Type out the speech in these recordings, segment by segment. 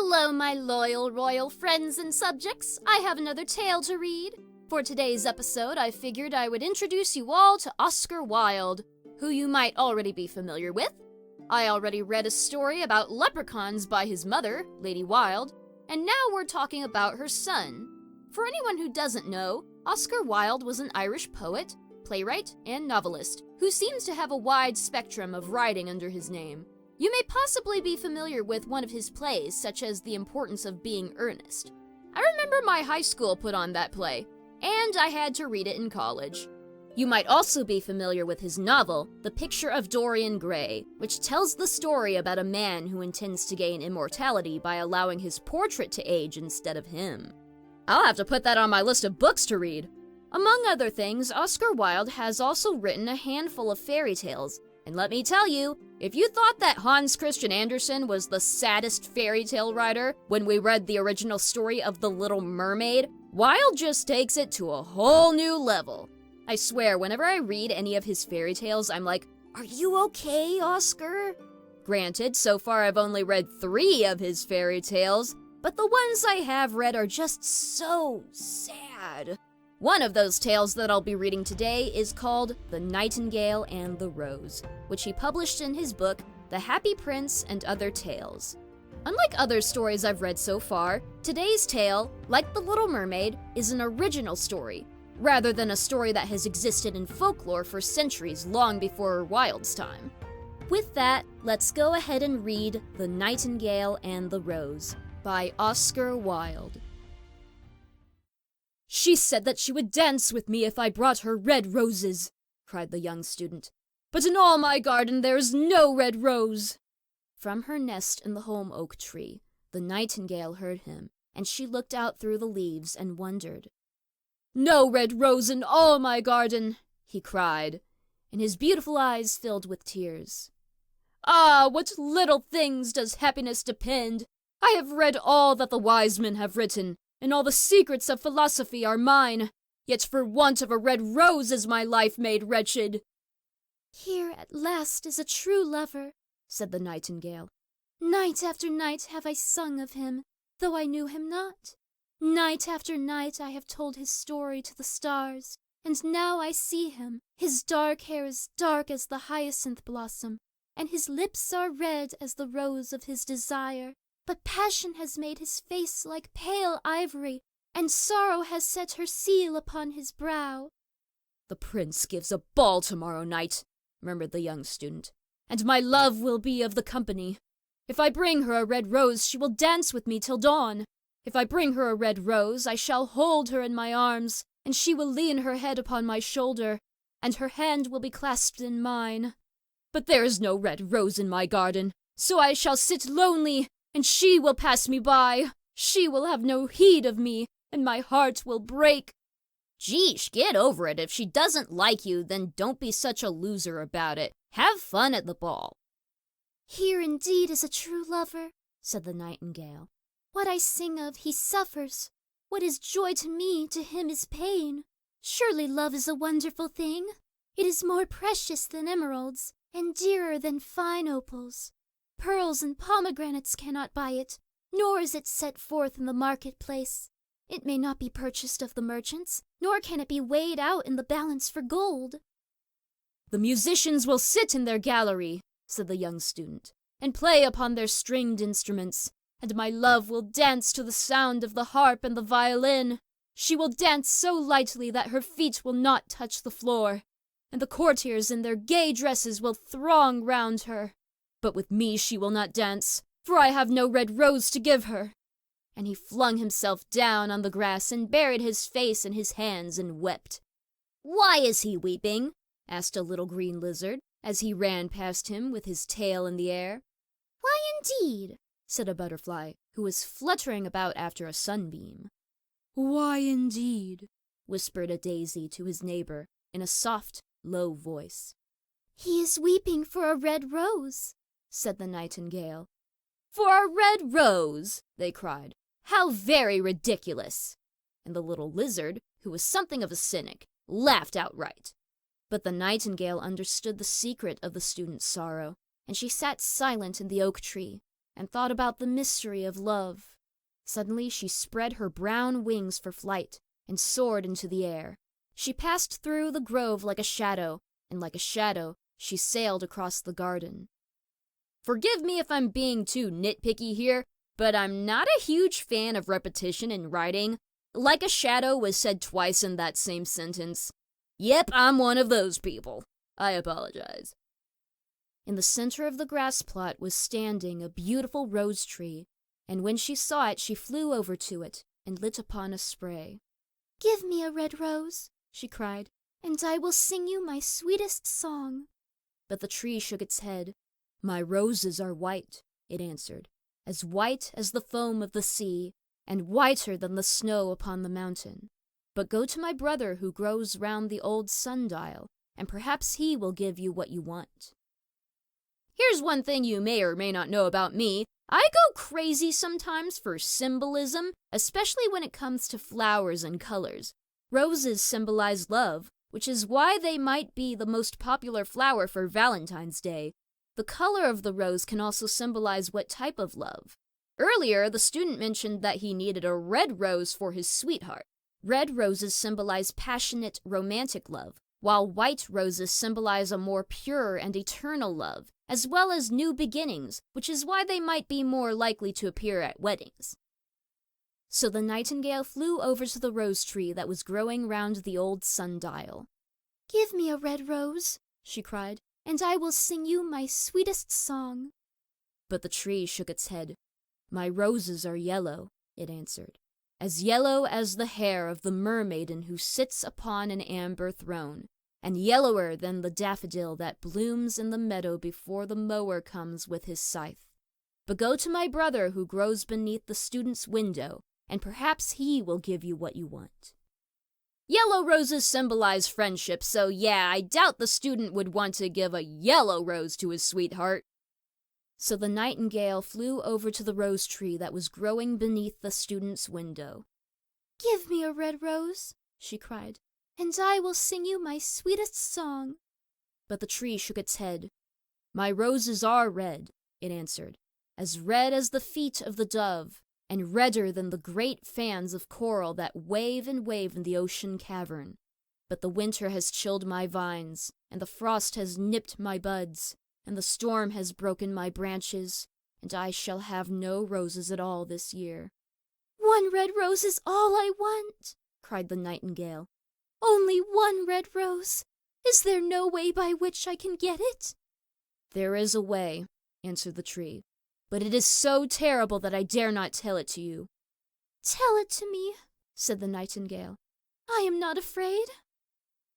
Hello, my loyal royal friends and subjects. I have another tale to read. For today's episode, I figured I would introduce you all to Oscar Wilde, who you might already be familiar with. I already read a story about leprechauns by his mother, Lady Wilde, and now we're talking about her son. For anyone who doesn't know, Oscar Wilde was an Irish poet, playwright, and novelist, who seems to have a wide spectrum of writing under his name. You may possibly be familiar with one of his plays, such as The Importance of Being Earnest. I remember my high school put on that play, and I had to read it in college. You might also be familiar with his novel, The Picture of Dorian Gray, which tells the story about a man who intends to gain immortality by allowing his portrait to age instead of him. I'll have to put that on my list of books to read. Among other things, Oscar Wilde has also written a handful of fairy tales, and let me tell you, if you thought that Hans Christian Andersen was the saddest fairy tale writer when we read the original story of The Little Mermaid, Wilde just takes it to a whole new level. I swear, whenever I read any of his fairy tales, I'm like, are you okay, Oscar? Granted, so far I've only read 3 of his fairy tales, but the ones I have read are just so sad. One of those tales that I'll be reading today is called The Nightingale and the Rose, which he published in his book, The Happy Prince and Other Tales. Unlike other stories I've read so far, today's tale, like The Little Mermaid, is an original story, rather than a story that has existed in folklore for centuries long before Wilde's time. With that, let's go ahead and read The Nightingale and the Rose by Oscar Wilde. "She said that she would dance with me if I brought her red roses," cried the young student. "But in all my garden there is no red rose." From her nest in the holm oak tree, the nightingale heard him, and she looked out through the leaves and wondered. "No red rose in all my garden," he cried, and his beautiful eyes filled with tears. "Ah, what little things does happiness depend! I have read all that the wise men have written, and all the secrets of philosophy are mine, yet for want of a red rose is my life made wretched." "Here at last is a true lover," said the nightingale. "Night after night have I sung of him, though I knew him not. Night after night I have told his story to the stars, and now I see him. His dark hair is dark as the hyacinth blossom, and his lips are red as the rose of his desire. But passion has made his face like pale ivory, and sorrow has set her seal upon his brow." "The prince gives a ball tomorrow night," murmured the young student, "and my love will be of the company. If I bring her a red rose, she will dance with me till dawn. If I bring her a red rose, I shall hold her in my arms, and she will lean her head upon my shoulder, and her hand will be clasped in mine. But there is no red rose in my garden, so I shall sit lonely, and she will pass me by. She will have no heed of me, and my heart will break." "Geesh, get over it. If she doesn't like you, then don't be such a loser about it. Have fun at the ball." "Here indeed is a true lover," said the nightingale. "What I sing of, he suffers. What is joy to me, to him is pain. Surely love is a wonderful thing. It is more precious than emeralds, and dearer than fine opals. Pearls and pomegranates cannot buy it, nor is it set forth in the marketplace. It may not be purchased of the merchants, nor can it be weighed out in the balance for gold." "The musicians will sit in their gallery," said the young student, "and play upon their stringed instruments, and my love will dance to the sound of the harp and the violin. She will dance so lightly that her feet will not touch the floor, and the courtiers in their gay dresses will throng round her. But with me she will not dance, for I have no red rose to give her." And he flung himself down on the grass and buried his face in his hands and wept. "Why is he weeping?" asked a little green lizard, as he ran past him with his tail in the air. "Why indeed?" said a butterfly, who was fluttering about after a sunbeam. "Why indeed?" whispered a daisy to his neighbor in a soft, low voice. "He is weeping for a red rose," said the nightingale. "For a red rose!" they cried. "How very ridiculous!" And the little lizard, who was something of a cynic, laughed outright. But the nightingale understood the secret of the student's sorrow, and she sat silent in the oak tree, and thought about the mystery of love. Suddenly she spread her brown wings for flight and soared into the air. She passed through the grove like a shadow, and like a shadow she sailed across the garden. Forgive me if I'm being too nitpicky here, but I'm not a huge fan of repetition in writing. Like a shadow was said twice in that same sentence. Yep, I'm one of those people. I apologize. In the center of the grass plot was standing a beautiful rose tree, and when she saw it, she flew over to it and lit upon a spray. "Give me a red rose," she cried, "and I will sing you my sweetest song." But the tree shook its head. "My roses are white," it answered, "as white as the foam of the sea, and whiter than the snow upon the mountain. But go to my brother who grows round the old sundial, and perhaps he will give you what you want." Here's one thing you may or may not know about me. I go crazy sometimes for symbolism, especially when it comes to flowers and colors. Roses symbolize love, which is why they might be the most popular flower for Valentine's Day. The color of the rose can also symbolize what type of love. Earlier, the student mentioned that he needed a red rose for his sweetheart. Red roses symbolize passionate, romantic love, while white roses symbolize a more pure and eternal love, as well as new beginnings, which is why they might be more likely to appear at weddings. So the nightingale flew over to the rose tree that was growing round the old sundial. "Give me a red rose," she cried, "and I will sing you my sweetest song." But the tree shook its head. "My roses are yellow," it answered, "as yellow as the hair of the mermaiden who sits upon an amber throne, and yellower than the daffodil that blooms in the meadow before the mower comes with his scythe. But go to my brother who grows beneath the student's window, and perhaps he will give you what you want." Yellow roses symbolize friendship, so yeah, I doubt the student would want to give a yellow rose to his sweetheart. So the nightingale flew over to the rose tree that was growing beneath the student's window. "Give me a red rose," she cried, "and I will sing you my sweetest song." But the tree shook its head. "My roses are red," it answered, "as red as the feet of the dove, and redder than the great fans of coral that wave and wave in the ocean cavern. But the winter has chilled my vines, and the frost has nipped my buds, and the storm has broken my branches, and I shall have no roses at all this year." "One red rose is all I want," cried the nightingale. "Only one red rose. Is there no way by which I can get it?" "There is a way," answered the tree, "but it is so terrible that I dare not tell it to you." "Tell it to me," said the nightingale. "I am not afraid."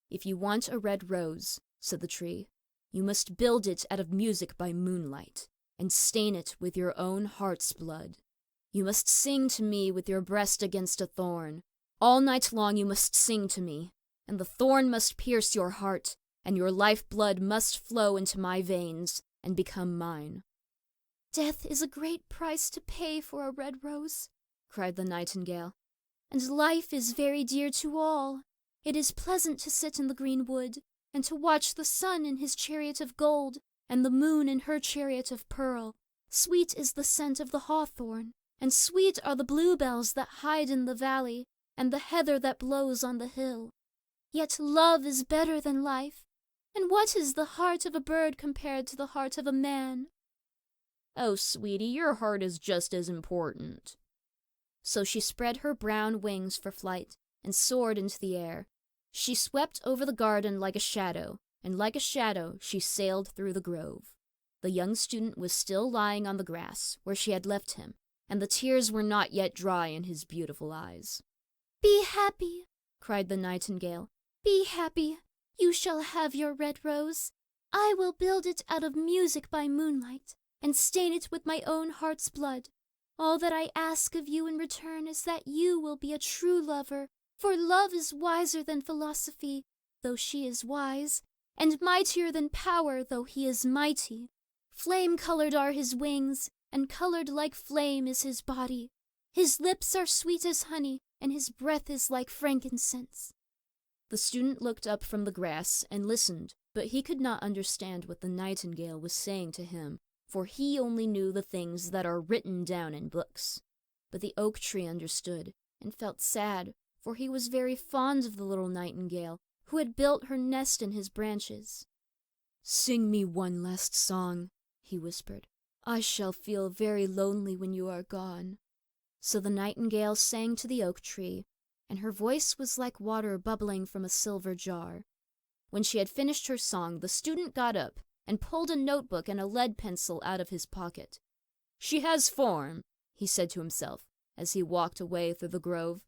"If you want a red rose," said the tree, "you must build it out of music by moonlight, and stain it with your own heart's blood. You must sing to me with your breast against a thorn. All night long you must sing to me, and the thorn must pierce your heart, and your life-blood must flow into my veins and become mine." "Death is a great price to pay for a red rose," cried the nightingale, "and life is very dear to all. It is pleasant to sit in the green wood, and to watch the sun in his chariot of gold, and the moon in her chariot of pearl. Sweet is the scent of the hawthorn, and sweet are the bluebells that hide in the valley, and the heather that blows on the hill. Yet love is better than life, and what is the heart of a bird compared to the heart of a man?" "Oh, sweetie, your heart is just as important." So she spread her brown wings for flight and soared into the air. She swept over the garden like a shadow, and like a shadow she sailed through the grove. The young student was still lying on the grass where she had left him, and the tears were not yet dry in his beautiful eyes. "Be happy," cried the nightingale. "Be happy. You shall have your red rose. I will build it out of music by moonlight, and stain it with my own heart's blood. All that I ask of you in return is that you will be a true lover, for love is wiser than philosophy, though she is wise, and mightier than power, though he is mighty. Flame-colored are his wings, and colored like flame is his body. His lips are sweet as honey, and his breath is like frankincense." The student looked up from the grass and listened, but he could not understand what the nightingale was saying to him, for he only knew the things that are written down in books. But the oak tree understood, and felt sad, for he was very fond of the little nightingale, who had built her nest in his branches. "Sing me one last song," he whispered. "I shall feel very lonely when you are gone." So the nightingale sang to the oak tree, and her voice was like water bubbling from a silver jar. When she had finished her song, the student got up and pulled a notebook and a lead pencil out of his pocket. "She has form," he said to himself as he walked away through the grove.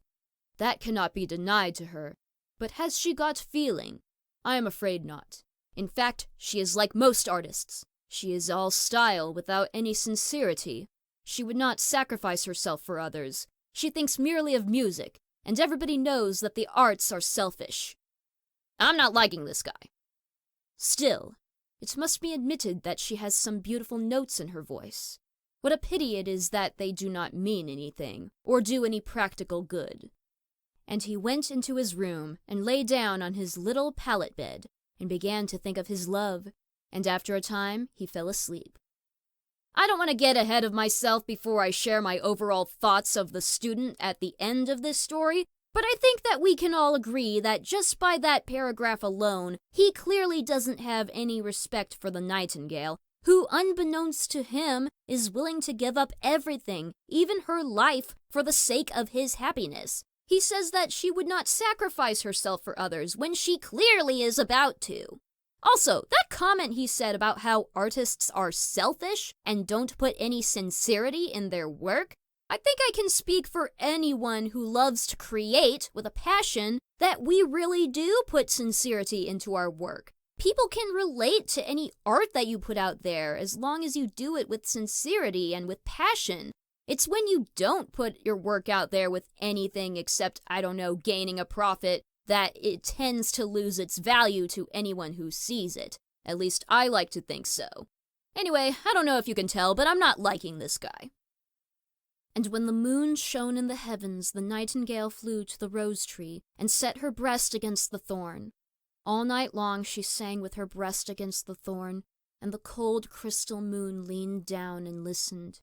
"That cannot be denied to her. But has she got feeling? I am afraid not. In fact, she is like most artists. She is all style without any sincerity. She would not sacrifice herself for others. She thinks merely of music, and everybody knows that the arts are selfish. I'm not liking this guy. Still, it must be admitted that she has some beautiful notes in her voice. What a pity it is that they do not mean anything, or do any practical good." And he went into his room and lay down on his little pallet bed and began to think of his love, and after a time he fell asleep. I don't want to get ahead of myself before I share my overall thoughts of the student at the end of this story, but I think that we can all agree that just by that paragraph alone, he clearly doesn't have any respect for the nightingale, who, unbeknownst to him, is willing to give up everything, even her life, for the sake of his happiness. He says that she would not sacrifice herself for others when she clearly is about to. Also, that comment he said about how artists are selfish and don't put any sincerity in their work, I think I can speak for anyone who loves to create with a passion that we really do put sincerity into our work. People can relate to any art that you put out there as long as you do it with sincerity and with passion. It's when you don't put your work out there with anything except, gaining a profit, that it tends to lose its value to anyone who sees it. At least I like to think so. Anyway, I don't know if you can tell, but I'm not liking this guy. And when the moon shone in the heavens, the nightingale flew to the rose tree and set her breast against the thorn. All night long she sang with her breast against the thorn, and the cold crystal moon leaned down and listened.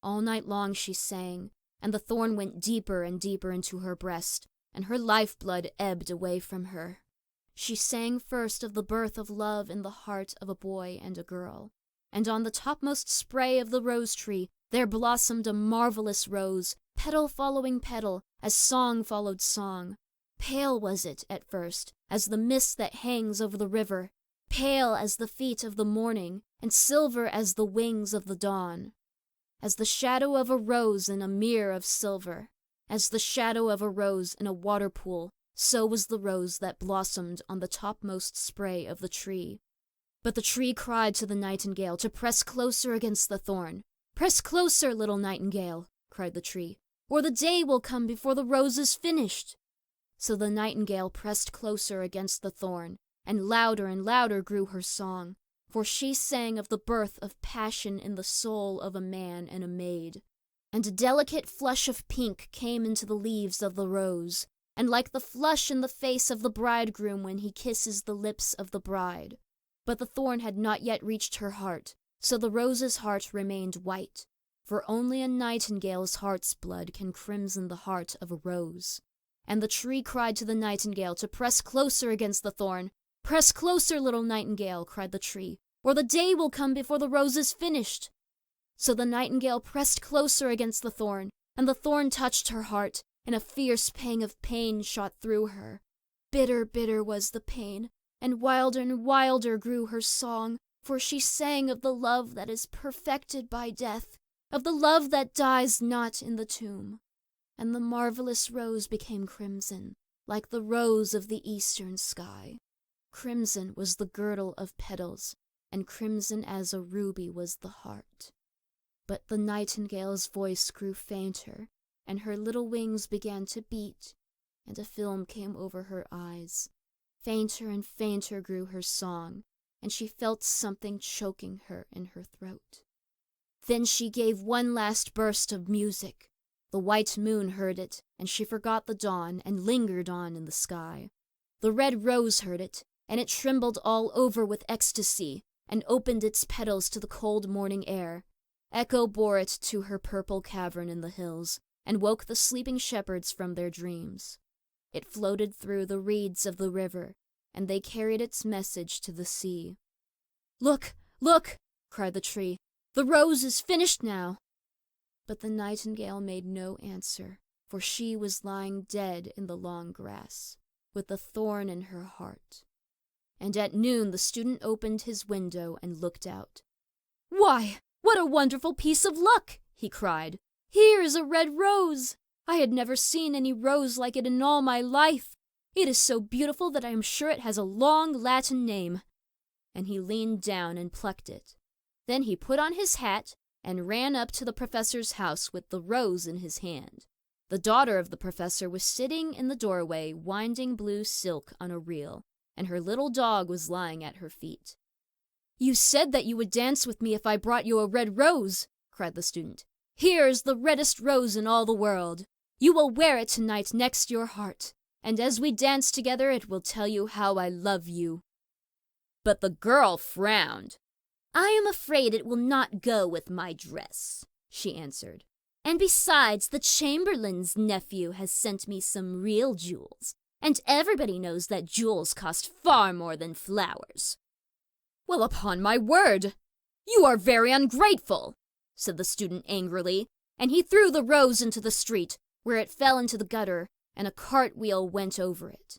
All night long she sang, and the thorn went deeper and deeper into her breast, and her lifeblood ebbed away from her. She sang first of the birth of love in the heart of a boy and a girl, and on the topmost spray of the rose tree there blossomed a marvelous rose, petal following petal, as song followed song. Pale was it, at first, as the mist that hangs over the river, pale as the feet of the morning, and silver as the wings of the dawn. As the shadow of a rose in a mirror of silver, as the shadow of a rose in a water pool, so was the rose that blossomed on the topmost spray of the tree. But the tree cried to the nightingale to press closer against the thorn. "Press closer, little nightingale," cried the tree, "or the day will come before the rose is finished." So the nightingale pressed closer against the thorn, and louder grew her song, for she sang of the birth of passion in the soul of a man and a maid. And a delicate flush of pink came into the leaves of the rose, and like the flush in the face of the bridegroom when he kisses the lips of the bride. But the thorn had not yet reached her heart, so the rose's heart remained white, for only a nightingale's heart's blood can crimson the heart of a rose. And the tree cried to the nightingale to press closer against the thorn. "Press closer, little nightingale," cried the tree, "or the day will come before the rose is finished." So the nightingale pressed closer against the thorn, and the thorn touched her heart, and a fierce pang of pain shot through her. Bitter, bitter was the pain, and wilder grew her song, for she sang of the love that is perfected by death, of the love that dies not in the tomb. And the marvelous rose became crimson, like the rose of the eastern sky. Crimson was the girdle of petals, and crimson as a ruby was the heart. But the nightingale's voice grew fainter, and her little wings began to beat, and a film came over her eyes. Fainter and fainter grew her song, and she felt something choking her in her throat. Then she gave one last burst of music. The white moon heard it, and she forgot the dawn and lingered on in the sky. The red rose heard it, and it trembled all over with ecstasy, and opened its petals to the cold morning air. Echo bore it to her purple cavern in the hills, and woke the sleeping shepherds from their dreams. It floated through the reeds of the river, and they carried its message to the sea. "Look, look!" cried the tree. "The rose is finished now." But the nightingale made no answer, for she was lying dead in the long grass, with the thorn in her heart. And at noon the student opened his window and looked out. "Why, what a wonderful piece of luck!" he cried. "Here is a red rose! I had never seen any rose like it in all my life. It is so beautiful that I am sure it has a long Latin name." And he leaned down and plucked it. Then he put on his hat and ran up to the professor's house with the rose in his hand. The daughter of the professor was sitting in the doorway winding blue silk on a reel, and her little dog was lying at her feet. "You said that you would dance with me if I brought you a red rose," cried the student. "Here is the reddest rose in all the world. You will wear it tonight next your heart, and as we dance together it will tell you how I love you." But the girl frowned. "I am afraid it will not go with my dress," she answered. "And besides, the chamberlain's nephew has sent me some real jewels, and everybody knows that jewels cost far more than flowers." "Well, upon my word, you are very ungrateful," said the student angrily, and he threw the rose into the street, where it fell into the gutter, and a cartwheel went over it.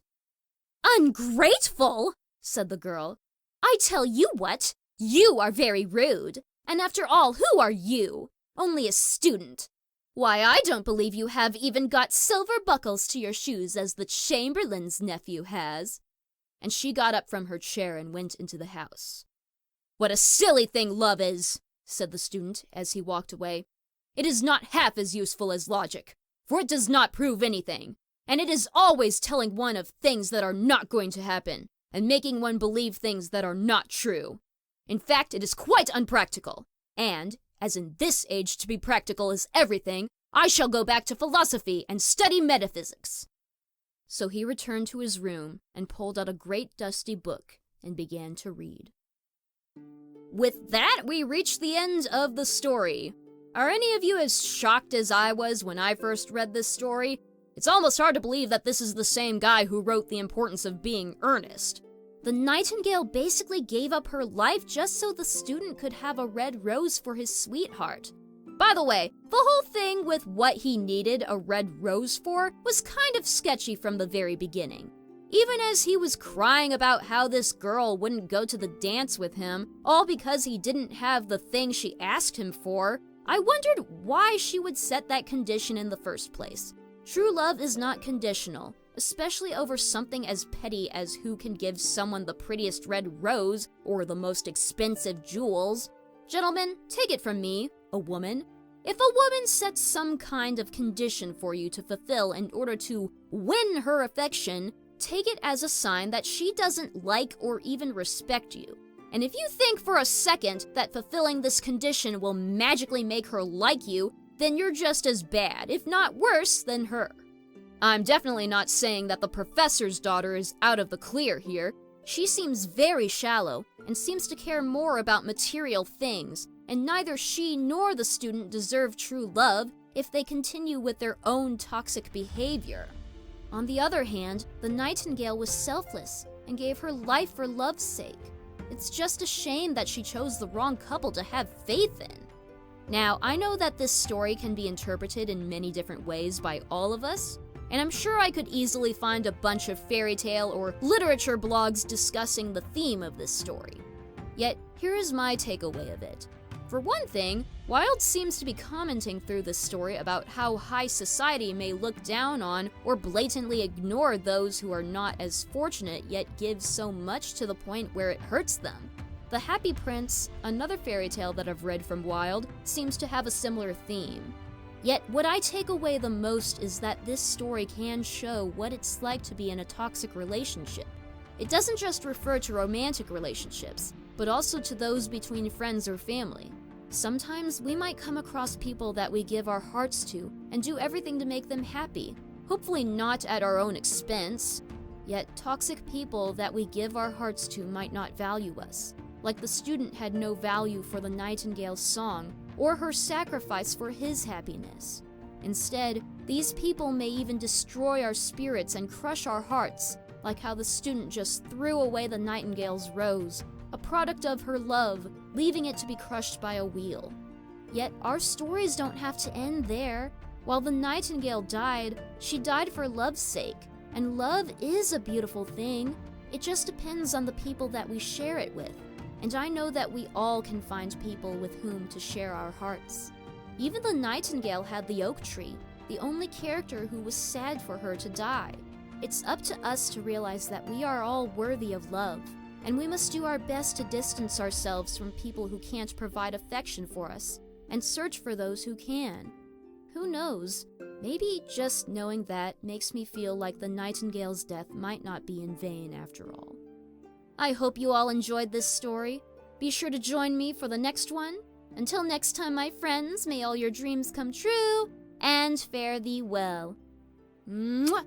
"Ungrateful?" said the girl. "I tell you what, you are very rude. And after all, who are you? Only a student. Why, I don't believe you have even got silver buckles to your shoes as the chamberlain's nephew has." And she got up from her chair and went into the house. "What a silly thing love is," said the student as he walked away. "It is not half as useful as logic, for it does not prove anything, and it is always telling one of things that are not going to happen, and making one believe things that are not true. In fact, it is quite unpractical, and, as in this age to be practical is everything, I shall go back to philosophy and study metaphysics." So he returned to his room and pulled out a great dusty book and began to read. With that, we reach the end of the story. Are any of you as shocked as I was when I first read this story? It's almost hard to believe that this is the same guy who wrote The Importance of Being Earnest. The nightingale basically gave up her life just so the student could have a red rose for his sweetheart. By the way, the whole thing with what he needed a red rose for was kind of sketchy from the very beginning. Even as he was crying about how this girl wouldn't go to the dance with him, all because he didn't have the thing she asked him for, I wondered why she would set that condition in the first place. True love is not conditional, especially over something as petty as who can give someone the prettiest red rose or the most expensive jewels. Gentlemen, take it from me, a woman. If a woman sets some kind of condition for you to fulfill in order to win her affection, take it as a sign that she doesn't like or even respect you. And if you think for a second that fulfilling this condition will magically make her like you, then you're just as bad, if not worse, than her. I'm definitely not saying that the professor's daughter is out of the clear here. She seems very shallow and seems to care more about material things, and neither she nor the student deserve true love if they continue with their own toxic behavior. On the other hand, the nightingale was selfless and gave her life for love's sake. It's just a shame that she chose the wrong couple to have faith in. Now, I know that this story can be interpreted in many different ways by all of us, and I'm sure I could easily find a bunch of fairy tale or literature blogs discussing the theme of this story. Yet, here is my takeaway of it. For one thing, Wilde seems to be commenting through this story about how high society may look down on or blatantly ignore those who are not as fortunate yet give so much to the point where it hurts them. The Happy Prince, another fairy tale that I've read from Wilde, seems to have a similar theme. Yet what I take away the most is that this story can show what it's like to be in a toxic relationship. It doesn't just refer to romantic relationships, but also to those between friends or family. Sometimes we might come across people that we give our hearts to and do everything to make them happy, hopefully not at our own expense. Yet toxic people that we give our hearts to might not value us. like the student had no value for the nightingale's song or her sacrifice for his happiness. Instead, these people may even destroy our spirits and crush our hearts, like how the student just threw away the nightingale's rose, a product of her love, leaving it to be crushed by a wheel. Yet our stories don't have to end there. While the nightingale died, she died for love's sake, and love is a beautiful thing. It just depends on the people that we share it with, and I know that we all can find people with whom to share our hearts. Even the nightingale had the oak tree, the only character who was sad for her to die. It's up to us to realize that we are all worthy of love, and we must do our best to distance ourselves from people who can't provide affection for us, and search for those who can. Who knows? Maybe just knowing that makes me feel like the nightingale's death might not be in vain after all. I hope you all enjoyed this story. Be sure to join me for the next one. Until next time, my friends, may all your dreams come true, and fare thee well. Mwah!